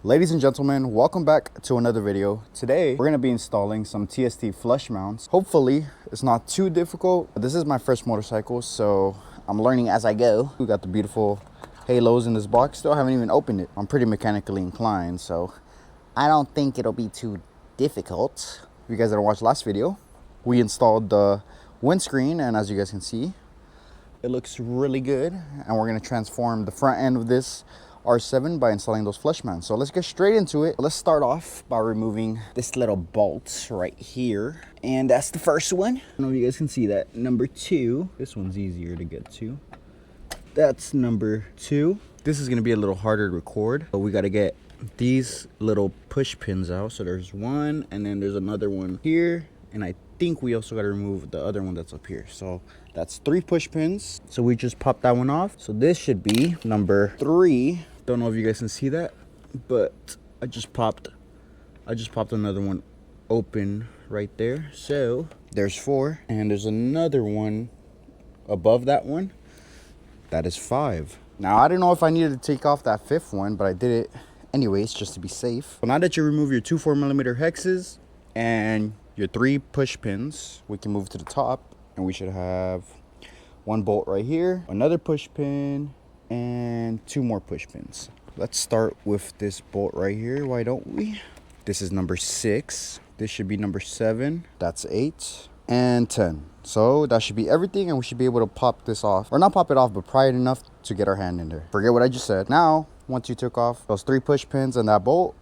Ladies and gentlemen, welcome back to another video. Today, we're gonna be installing some TST flush mounts. Hopefully, it's not too difficult. This is my first motorcycle, so I'm learning as I go. We got the beautiful halos in this box. Still haven't even opened it. I'm pretty mechanically inclined, so I don't think it'll be too difficult. If you guys didn't watch the last video, we installed the windscreen, and as you guys can see, it looks really good. And we're gonna transform the front end of this R7 by installing those flush mounts. So let's get straight into it. Let's start off by removing this little bolt right here. And that's the first one. I don't know if you guys can see that. Number 2. This one's easier to get to. That's number 2. This is gonna be a little harder to record, but we gotta get these little push pins out. So there's one, and then there's another one here. And I think we also gotta remove the other one that's up here. So that's 3 push pins. So we just popped that one off. So this should be number 3. Don't know if you guys can see that, but I just popped another one open right there. So there's 4, and there's another one above that one. That is 5. Now I didn't know if I needed to take off that 5th one, but I did it anyways just to be safe. So now that you remove your 2 4mm hexes and your 3 push pins, we can move to the top, and we should have 1 bolt right here, another push pin, and 2 more push pins. Let's start with this bolt right here. Why don't we? This is number 6. This should be number 7. That's 8 and 10. So that should be everything, and we should be able to pop this off, or not pop it off, but pry it enough to get our hand in there. Forget what I just said. Now, once you took off those 3 push pins and that bolt,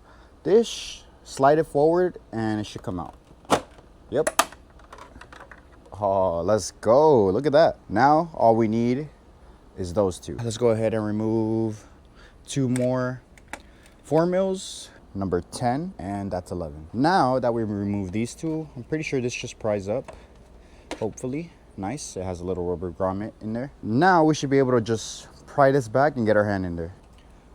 slide it forward, and it should come out. Yep. Oh, let's go. Look at that. Now, all we need is those 2. Let's go ahead and remove 2 more 4mm, number 10, and that's 11. Now that we remove these 2, I'm pretty sure this just pries up. Hopefully. Nice. It has a little rubber grommet in there. Now we should be able to just pry this back and get our hand in there.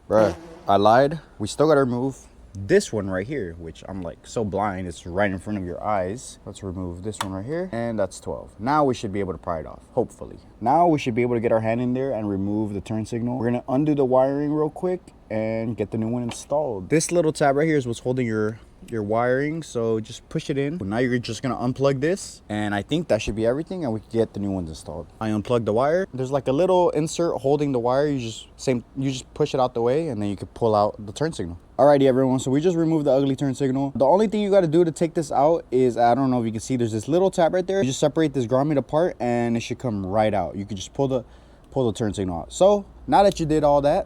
Bruh, I lied. We still got to remove this one right here, which I'm like so blind, it's right in front of your eyes. Let's remove this one right here, and that's 12. Now we should be able to pry it off, hopefully. Now we should be able to get our hand in there and remove the turn signal. We're gonna undo the wiring real quick and get the new one installed. This little tab right here is what's holding your wiring, so just push it in. Now you're just gonna unplug this, and I think that should be everything, and we can get the new ones installed. I unplugged the wire. There's like a little insert holding the wire. You just push it out the way, and then you can pull out the turn signal. Alrighty everyone, so we just removed the ugly turn signal. The only thing you got to do to take this out is, I don't know if you can see, there's this little tab right there. You just separate this grommet apart, and it should come right out. You can just pull the turn signal out. So now that you did all that,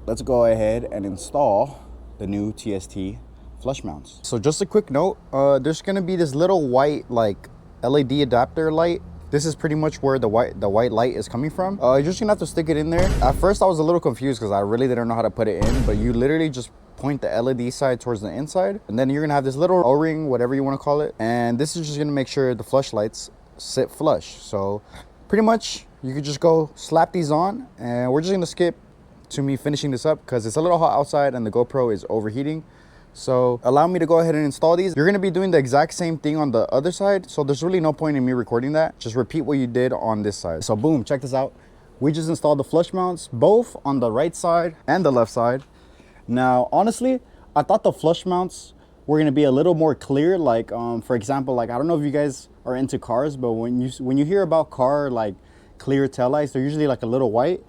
let's go ahead and install the new TST flush mounts. So just a quick note, there's gonna be this little white like LED adapter light. This is pretty much where the white light is coming from. You're just gonna have to stick it in there. At first I was a little confused because I really didn't know how to put it in, but you literally just point the LED side towards the inside, and then you're gonna have this little O-ring, whatever you want to call it, and this is just gonna make sure the flush lights sit flush. So pretty much you could just go slap these on, and we're just gonna skip to me finishing this up because it's a little hot outside and the GoPro is overheating. So allow me to go ahead and install these. You're gonna be doing the exact same thing on the other side, so there's really no point in me recording that. Just repeat what you did on this side. So boom, check this out. We just installed the flush mounts both on the right side and the left side. Now honestly, I thought the flush mounts were gonna be a little more clear. Like for example, like I don't know if you guys are into cars, but when you hear about car like clear taillights, they're usually like a little white.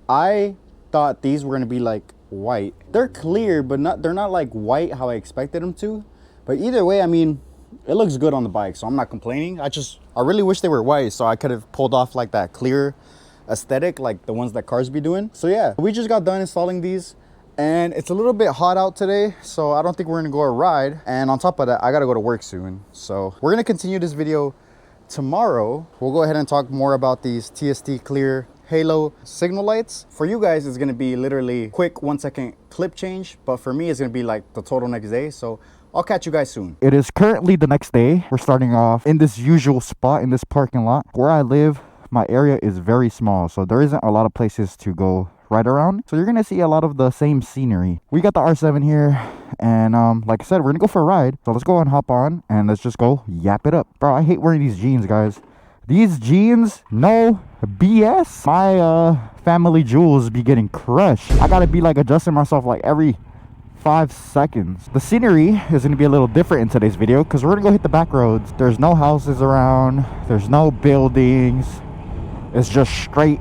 I thought these were gonna be like white. They're clear, but they're not like white how I expected them to. But either way, I mean, it looks good on the bike, so I'm not complaining. I really wish they were white so I could have pulled off like that clear aesthetic like the ones that cars be doing. So yeah, we just got done installing these, and it's a little bit hot out today, so I don't think we're gonna go a ride. And on top of that, I gotta go to work soon, so we're gonna continue this video tomorrow. We'll go ahead and talk more about these TST clear halo signal lights. For you guys, it's gonna be literally quick 1-second clip change, but for me it's gonna be like the total next day. So I'll catch you guys soon. It is currently the next day. We're starting off in this usual spot in this parking lot. Where I live, my area is very small, so there isn't a lot of places to go right around, so you're gonna see a lot of the same scenery. We got the R7 here, and like I said, we're gonna go for a ride. So let's go and hop on, and let's just go yap it up. Bro, I hate wearing these jeans, guys. These jeans, no BS. My family jewels be getting crushed. I gotta be like adjusting myself like every 5 seconds. The scenery is going to be a little different in today's video because we're going to go hit the back roads. There's no houses around. There's no buildings. It's just straight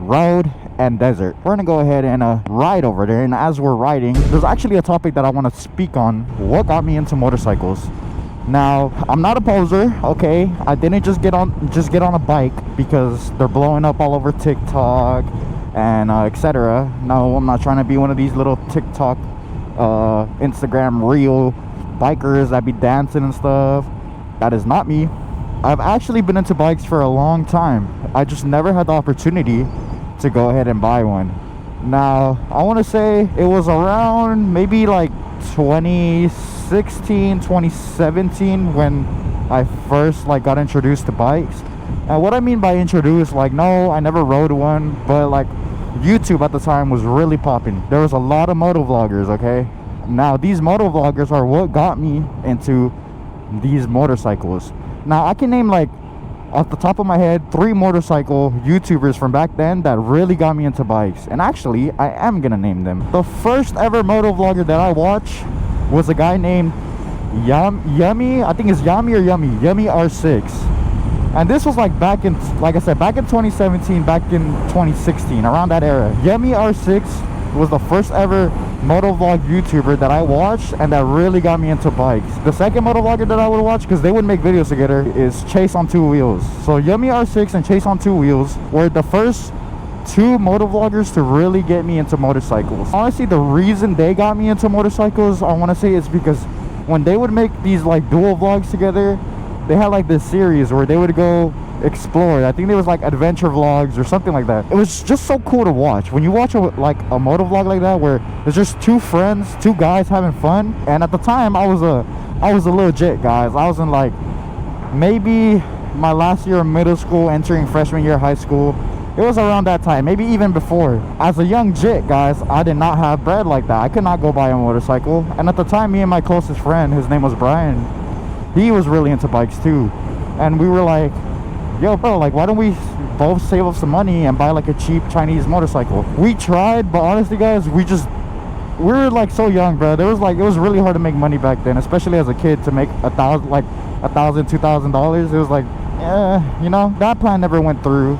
road and desert. We're gonna go ahead and ride over there, and as we're riding, there's actually a topic that I want to speak on. What got me into motorcycles? Now, I'm not a poser, okay? I didn't just get on a bike because they're blowing up all over TikTok and etc. No, I'm not trying to be one of these little TikTok Instagram reel bikers that be dancing and stuff. That is not me. I've actually been into bikes for a long time. I just never had the opportunity to go ahead and buy one. Now, I want to say it was around maybe like 2016, 2017 when I first like got introduced to bikes. And what I mean by introduced, like, no, I never rode one, but like YouTube at the time was really popping. There was a lot of moto vloggers, okay? Now, these moto vloggers are what got me into these motorcycles. Now, I can name, like, off the top of my head, 3 motorcycle YouTubers from back then that really got me into bikes. And actually, I am gonna name them. The first ever moto vlogger that I watched was a guy named Yummy, I think it's Yummy or Yummy R6. And this was like back in, like I said, back in 2017, back in 2016, around that era. Yummy R6 was the first ever motovlog YouTuber that I watched and that really got me into bikes. The second motovlogger that I would watch, because they would make videos together, is Chase on 2 Wheels. So Yummy R6 and Chase on 2 Wheels were the first 2 motovloggers to really get me into motorcycles. Honestly, the reason they got me into motorcycles, I want to say, is because when they would make these like dual vlogs together, they had like this series where they would go explore. I think there was like adventure vlogs or something like that. It was just so cool to watch. When you watch a moto vlog like that, where it's just 2 friends, 2 guys having fun. And at the time, I was a little jit, guys. I was in like maybe my last year of middle school, entering freshman year of high school. It was around that time, maybe even before. As a young jit, guys, I did not have bread like that. I could not go buy a motorcycle. And at the time, me and my closest friend, his name was Brian, he was really into bikes too. And we were like, yo, bro, like, why don't we both save up some money and buy like a cheap Chinese motorcycle? We tried, but honestly, guys, we were like so young, bro. It was really hard to make money back then, especially as a kid, to make $1,000, $2,000. It was like, yeah, you know, that plan never went through.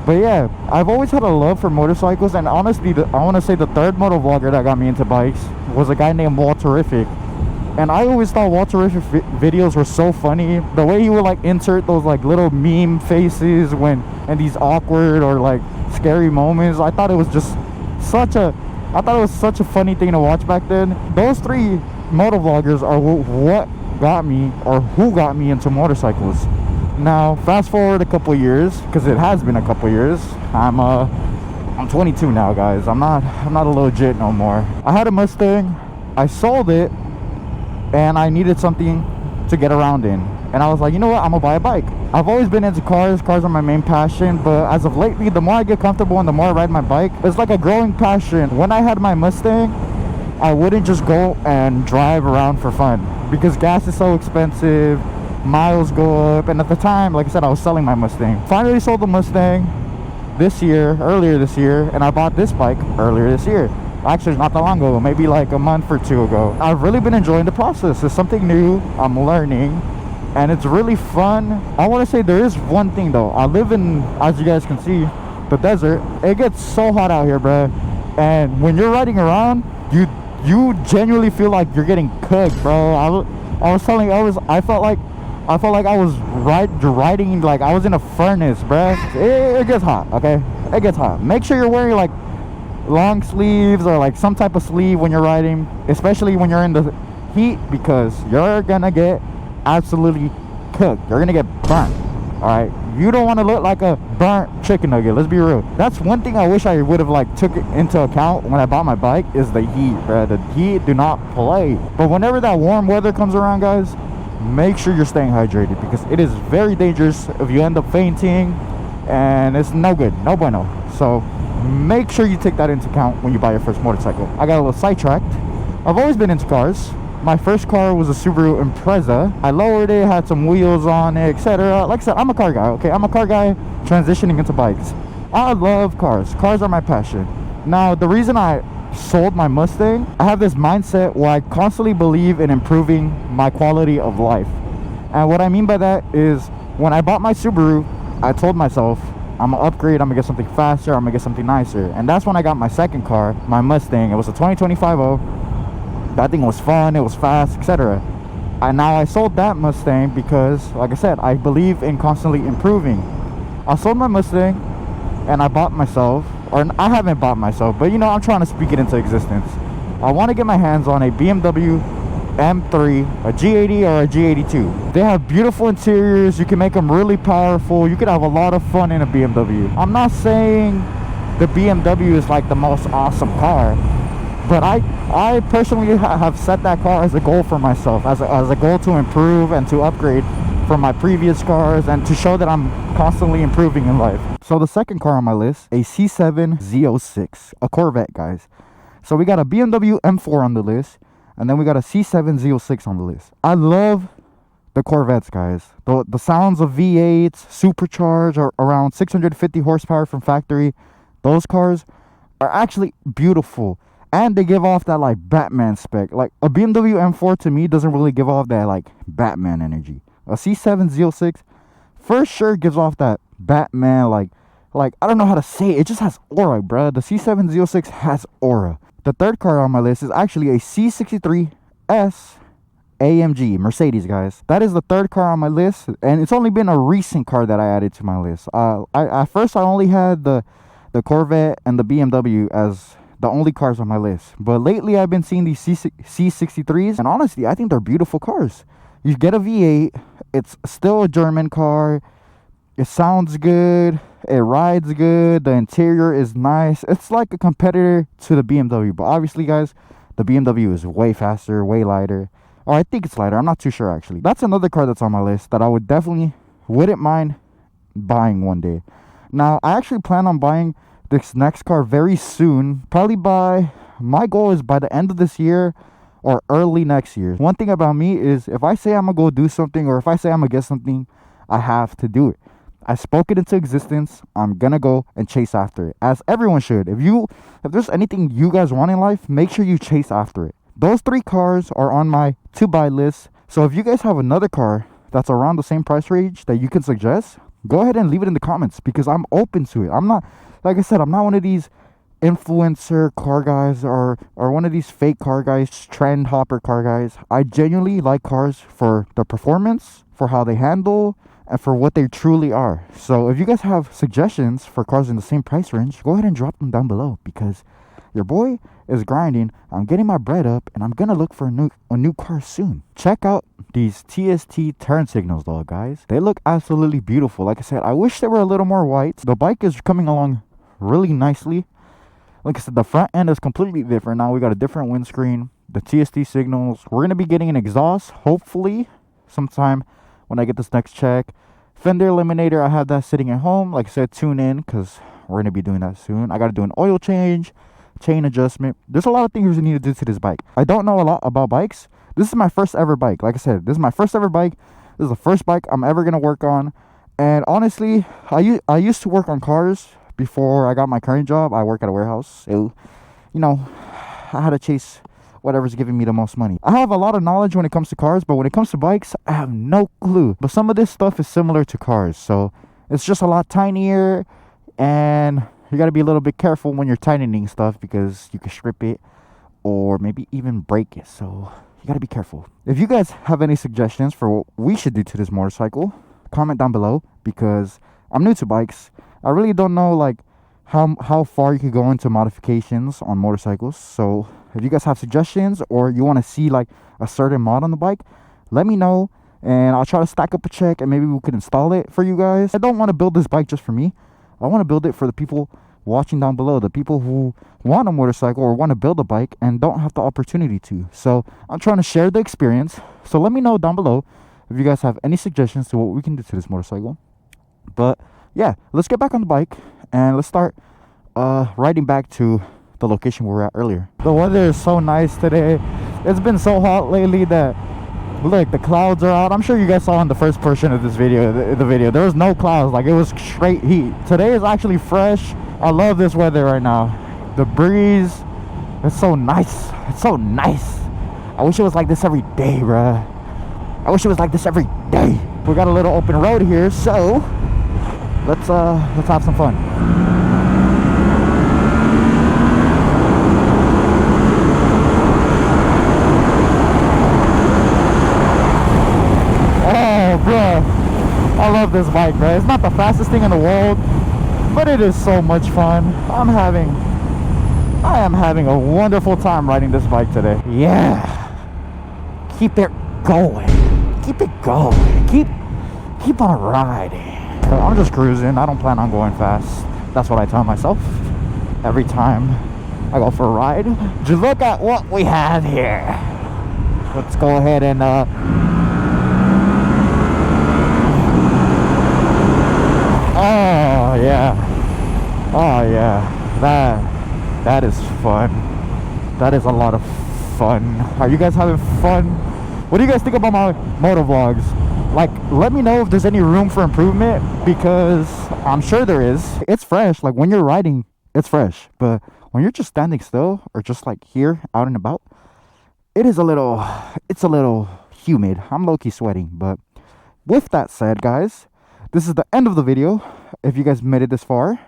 But yeah, I've always had a love for motorcycles, and honestly, I want to say the third moto vlogger that got me into bikes was a guy named Walterific. And I always thought Walterific videos were so funny. The way he would like insert those like little meme faces and these awkward or like scary moments. I thought it was such a funny thing to watch back then. Those 3 moto vloggers are what got me, or who got me into motorcycles. Now, fast forward a couple years, because it has been a couple years. I'm 22 now, guys. I'm not a little jit no more. I had a Mustang. I sold it, and I needed something to get around in. And I was like, you know what? I'm gonna buy a bike. I've always been into cars. Cars are my main passion. But as of lately, the more I get comfortable and the more I ride my bike, it's like a growing passion. When I had my Mustang, I wouldn't just go and drive around for fun because gas is so expensive. Miles go up. And at the time, like I said, I was selling my Mustang. Finally sold the Mustang earlier this year. And I bought this bike earlier this year. Actually, not that long ago, maybe like a month or 2 ago. I've really been enjoying the process. It's something new. I'm learning, and it's really fun. I want to say there is one thing though. I live in, as you guys can see, the desert. It gets so hot out here, bro. And when you're riding around, you genuinely feel like you're getting cooked, bro. I felt like I was riding like I was in a furnace, bro. It gets hot, okay? It gets hot. Make sure you're wearing like long sleeves or like some type of sleeve when you're riding, especially when you're in the heat, because you're gonna get absolutely cooked. You're gonna get burnt. All right, you don't want to look like a burnt chicken nugget. Let's be real. That's one thing I wish I would have like took into account when I bought my bike, is the heat, bro. The heat do not play. But whenever that warm weather comes around, guys, make sure you're staying hydrated, because it is very dangerous if you end up fainting, and it's no good, no bueno. So make sure you take that into account when you buy your first motorcycle. I got a little sidetracked. I've always been into cars. My first car was a Subaru Impreza. I lowered it, had some wheels on it, etc. Like I said, I'm a car guy, okay? I'm a car guy transitioning into bikes. I love cars. Cars are my passion. Now, the reason I sold my Mustang, I have this mindset where I constantly believe in improving my quality of life. And what I mean by that is, when I bought my Subaru, I told myself, I'm gonna upgrade, I'm gonna get something faster, I'm gonna get something nicer. And that's when I got my second car, my Mustang. It was a 2025. That thing was fun, it was fast, etc. And now I sold that Mustang because, like I said, I believe in constantly improving. I sold my Mustang and I bought myself, or I haven't bought myself, but you know, I'm trying to speak it into existence. I want to get my hands on a BMW M3, a G80 or a G82. They have beautiful interiors. You can make them really powerful. You can have a lot of fun in a BMW. I'm not saying the BMW is like the most awesome car, but I personally have set that car as a goal for myself, as a goal to improve and to upgrade from my previous cars and to show that I'm constantly improving in life. So the second car on my list, a C7 Z06, a Corvette, guys. So we got a BMW M4 on the list, and then we got a C7 Z06 on the list. I love the Corvettes, guys. The sounds of V8s, supercharged, or around 650 horsepower from factory. Those cars are actually beautiful. And they give off that like Batman spec. Like a BMW M4 to me doesn't really give off that like Batman energy. A C7 Z06 for sure gives off that Batman like I don't know how to say it. It just has aura, bruh. The C7 Z06 has aura. The third car on my list is actually a C63S AMG Mercedes, guys. That is the third car on my list, and it's only been a recent car that I added to my list. At first I only had the Corvette and the BMW as the only cars on my list, but lately I've been seeing these C63s, and honestly I think they're beautiful cars. You get a V8, it's still a German car, it sounds good, it rides good, the interior is nice. It's like a competitor to the BMW, but obviously, guys, the BMW is way faster, way lighter. Or I think it's lighter, I'm not too sure actually. That's another car that's on my list that I wouldn't mind buying one day. Now, I actually plan on buying this next car very soon, probably my goal is by the end of this year or early next year. One thing about me is, if I say I'm gonna go do something, or if I say I'm gonna get something, I have to do it. I spoke it into existence. I'm gonna go and chase after it, as everyone should. If there's anything you guys want in life, make sure you chase after it. Those three cars are on my to buy list. So if you guys have another car that's around the same price range that you can suggest, go ahead and leave it in the comments, because I'm open to it. I'm not, like I said, I'm not one of these influencer car guys or one of these fake car guys, trend hopper car guys. I genuinely like cars for the performance, for how they handle, and for what they truly are. So if you guys have suggestions for cars in the same price range, go ahead and drop them down below, because your boy is grinding. I'm getting my bread up, and I'm gonna look for a new car soon. Check out these TST turn signals though, guys. They look absolutely beautiful. Like I said, I wish they were a little more white. The bike is coming along really nicely. Like I said, the front end is completely different. Now we got a different windscreen, the TST signals. We're gonna be getting an exhaust, hopefully sometime when I get this next check. Fender eliminator, I have that sitting at home. Like I said, tune in, because we're gonna be doing that soon. I gotta do an oil change, chain adjustment. There's a lot of things we need to do to this bike. I don't know a lot about bikes. This is my first ever bike. Like I said, this is my first ever bike. This is the first bike I'm ever gonna work on. And honestly, I used to work on cars before I got my current job. I work at a warehouse, so you know, I had to chase whatever's giving me the most money. I have a lot of knowledge when it comes to cars, but when it comes to bikes, I have no clue. But some of this stuff is similar to cars, so it's just a lot tinier, and you got to be a little bit careful when you're tightening stuff, because you can strip it or maybe even break it. So you got to be careful. If you guys have any suggestions for what we should do to this motorcycle, comment down below, because I'm new to bikes. I really don't know like how far you could go into modifications on motorcycles. So if you guys have suggestions, or you want to see like a certain mod on the bike, let me know, and I'll try to stack up a check, and maybe we could install it for you guys. I don't want to build this bike just for me. I want to build it for the people watching down below, the people who want a motorcycle or want to build a bike and don't have the opportunity to. So I'm trying to share the experience. So let me know down below if you guys have any suggestions to what we can do to this motorcycle. But yeah, let's get back on the bike and let's start riding back to the location we were at earlier. The weather is so nice today. It's been so hot lately that, look, the clouds are out. I'm sure you guys saw in the first portion of this video, the video, there was no clouds. Like, it was straight heat. Today is actually fresh. I love this weather right now. The breeze It's so nice. It's so nice. I wish it was like this every day, bruh. I wish it was like this every day. We got a little open road here, so let's have some fun. Oh, bro, I love this bike, bro. It's not the fastest thing in the world, but it is so much fun. I am having a wonderful time riding this bike today. Yeah, keep it going. Keep it going. Keep on riding. I'm just cruising. I don't plan on going fast. That's what I tell myself every time I go for a ride. Just look at what we have here. Let's go ahead and oh yeah, oh yeah, that is fun. That is a lot of fun. Are you guys having fun? What do you guys think about my moto vlogs? Like, let me know if there's any room for improvement, because I'm sure there is. It's fresh. Like, when you're riding, it's fresh, but when you're just standing still or just like here out and about, it's a little humid. I'm low-key sweating. But with that said, guys, this is the end of the video. If you guys made it this far,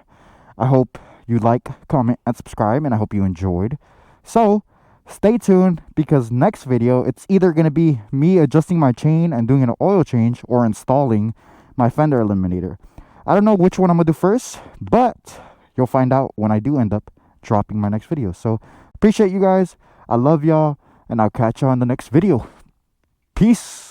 I hope you like, comment, and subscribe, and I hope you enjoyed. So stay tuned, because next video, it's either going to be me adjusting my chain and doing an oil change, or installing my fender eliminator. I don't know which one I'm going to do first, but you'll find out when I do end up dropping my next video. So appreciate you guys. I love y'all, and I'll catch you on the next video. Peace.